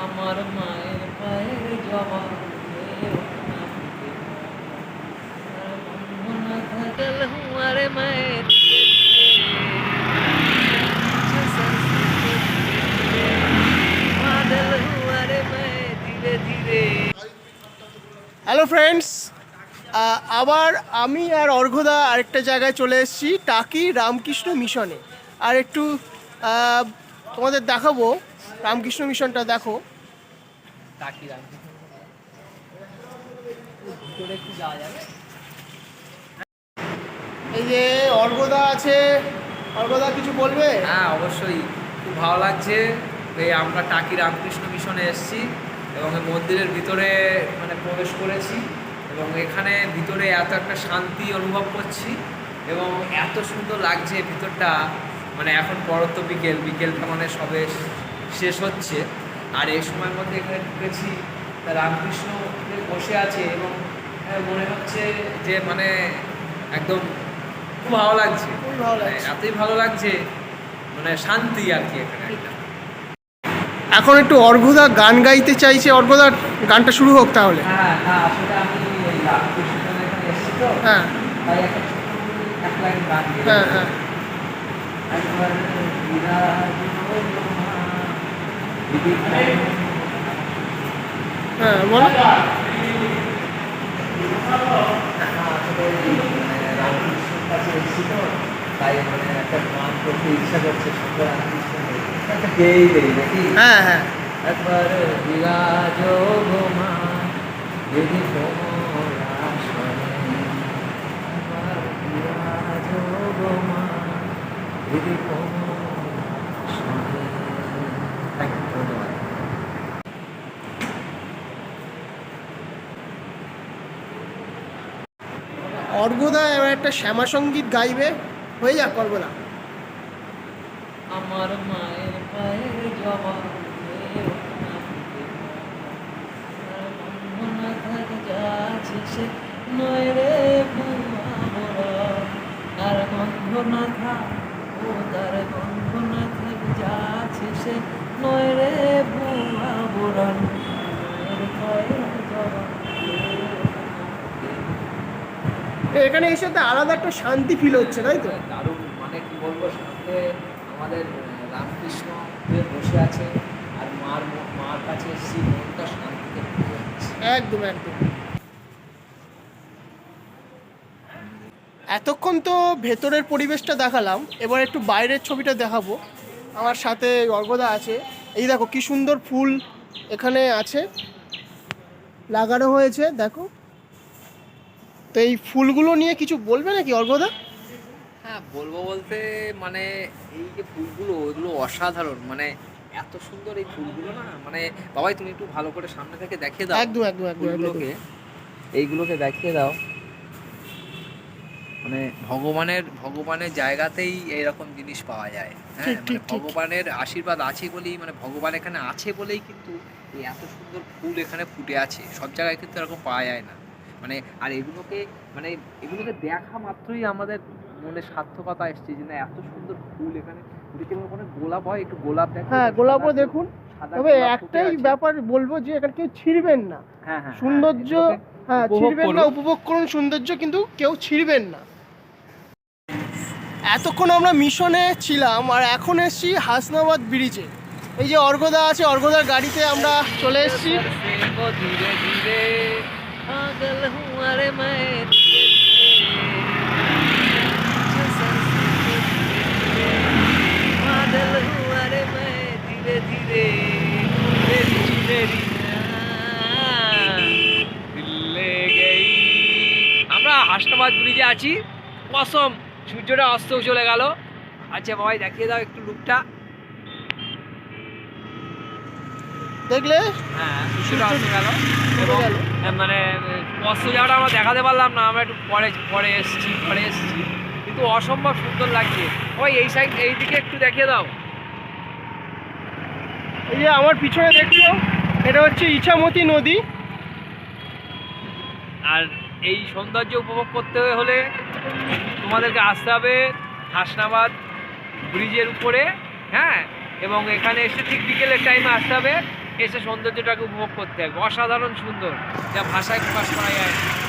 আমার মায়ের পায়ের জবা हमारे मायर बादल हमारे मायर धीरे धीरे। হ্যালো ফ্রেন্ডস, আবার আমি আর অর্ঘদা আরেকটা জায়গায় চলে এসেছি, টাকি রামকৃষ্ণ মিশনে। আর একটু আহ, তোমাদের দেখাবো রামকৃষ্ণ মিশনটা। দেখো, টাকি রামকৃষ্ণ ভিতরে একটু যাওয়া যাবে। এই যে অর্ঘদা আছে। অর্ঘদা কিছু বলবে? হ্যাঁ, অবশ্যই খুব ভালো লাগছে। এই আমরা টাকি রামকৃষ্ণ মিশনে এসেছি এবং এই মন্দিরের ভিতরে মানে প্রবেশ করেছি এবং এখানে ভিতরে এত একটা শান্তি অনুভব করছি এবং এত সুন্দর লাগছে ভিতরটা। মানে এখন পরন্ত বিকেলটা মানে সবে শেষ হচ্ছে, আর এই সময়ের মধ্যে এখানে ঢুকেছি। রামকৃষ্ণ বসে আছে এবং মনে হচ্ছে যে মানে একদম খুব ভালো লাগছে। খুবই ভালো লাগছে। এতই ভালো লাগছে, মানে শান্তি আর কি এখানে একটা। এখন একটু অর্ঘদা গান গাইতে চাইছে। অর্ঘদা গানটা শুরু হোক তাহলে। হ্যাঁ হ্যাঁ, আসলে আমি এই রামকৃষ্ণের এখানে এসেছি তো, হ্যাঁ তাই একটা ছোট করে এক লাইন গান গেয়ে হ্যাঁ হ্যাঁ একবার বিরাজ মা, দিদি হ্যাঁ বলো। রামকৃষ্ণের কাছে এসেছি তো, তাই মানে একটা গান করতে ইচ্ছা করছে। সঙ্গে রামকৃষ্ণের একটা গেয়েই দেই নাকি? হ্যাঁ হ্যাঁ একবার বিরাজ গো মা, দিদি কোমল আসনে। একবার বিরাজ গো মা, দিদি কোমল আসনে। ধন্যবাদ। অর্ঘদা এবার একটা শ্যামা সঙ্গীত গাইবে। হয়ে যাক অর্ঘদা। আমার মায়ের পায়ের জবা সে নয় রে বুয়া বড়, আর গন্ধ না থাক ও তার গন্ধ না থাক যাচ্ছে সে নয় রে বুয়া বড়। মায়ের পায়ের জবা এখানে এসে তো আলাদা একটা শান্তি ফিল হচ্ছে, তাই তো? দারুণ, মানে কি বলবো, সামনে আমাদের রামকৃষ্ণ বসে আছে আর মার কাছে এসেছি, মনটা শান্তিতে ভরে যাচ্ছে। একদম একদম। এতক্ষণ তো ভেতরের পরিবেশটা দেখালাম, এবার একটু বাইরের ছবিটা দেখাবো। আমার সাথে অর্ঘদা আছে। এই দেখো কি সুন্দর ফুল এখানে আছে, লাগানো হয়েছে দেখো। তো এই ফুলগুলো নিয়ে কিছু বলবে নাকি অর্ঘদা? হ্যাঁ, বলবো বলতে মানে এই যে ফুলগুলো, এগুলো অসাধারণ। মানে এত সুন্দর এই ফুলগুলো না, মানে বাবাই তুমি একটু ভালো করে সামনে থেকে দেখিয়ে দাও একদম একদম একদম একদম। ফুলগুলোকে, এইগুলোকে দেখিয়ে দাও। মানে ভগবানের জায়গাতেই এইরকম জিনিস পাওয়া যায়। হ্যাঁ, ঠিক মানে ঠিক ঠিক। ভগবানের আশীর্বাদ আছে বলেই, মানে ভগবান এখানে আছে বলেই কিন্তু এই এত সুন্দর ফুল এখানে ফুটে আছে। সব জায়গায় কিন্তু এরকম পাওয়া যায় না। মানে আর মানে এগুলোকে দেখা মাত্রই আমাদের মনে সার্থকতা এসছে যে না, এত সুন্দর ফুল এখানে ফুটেছে। এবং ওখানে গোলাপ হয়, একটু গোলাপ দেখো। হ্যাঁ গোলাপও দেখুন। সাদা তবে গোলাপ ফুটে একটাই আছে। ব্যাপার বলবো যে এখানে কেউ ছিঁড়বেন না। হ্যাঁ হ্যাঁ, সৌন্দর্য, হ্যাঁ ছিঁড়বেন না, উপভোগ করুন সৌন্দর্য, কিন্তু কেউ ছিঁড়বেন না। এতক্ষণ আমরা মিশনে ছিলাম আর এখন এসেছি হাসনাবাদ ব্রিজে। এই যে অর্ঘদা আছে, অর্ঘদার গাড়িতে আমরা চলে এসেছি। ধীরে ধীরে পাগল হুয়ারে মায়ের পাগল হুয়ারে মায়ের ধীরে ধীরে দিল্লে গেই। আমরা হাসনাবাদ ব্রিজে আছি। অসম, সূর্যটা অস্তও চলে গেল। আচ্ছা বাবাই, দেখিয়ে দাও একটু লুকটা। দেখলে হ্যাঁ, সূর্যটা অস্ত গেল এবং গেল। মানে অস্ত যাওয়াটা আমরা দেখাতে পারলাম না, আমরা একটু পরে এসেছি কিন্তু অসম্ভব সুন্দর লাগছে। ওই এই সাইড, এই দিকে একটু দেখিয়ে দাও। এই যে আমার পিছনে দেখছো, এটা হচ্ছে ইছামতি নদী। আর এই সৌন্দর্য উপভোগ করতে হলে তোমাদেরকে আসতে হবে হাসনাবাদ ব্রিজের উপরে। হ্যাঁ, এবং এখানে এসে ঠিক বিকেলের টাইমে আসতে হবে। এসে সৌন্দর্যটাকে উপভোগ করতে হবে। অসাধারণ সুন্দর, যা ভাষায় প্রকাশ করা যায় না।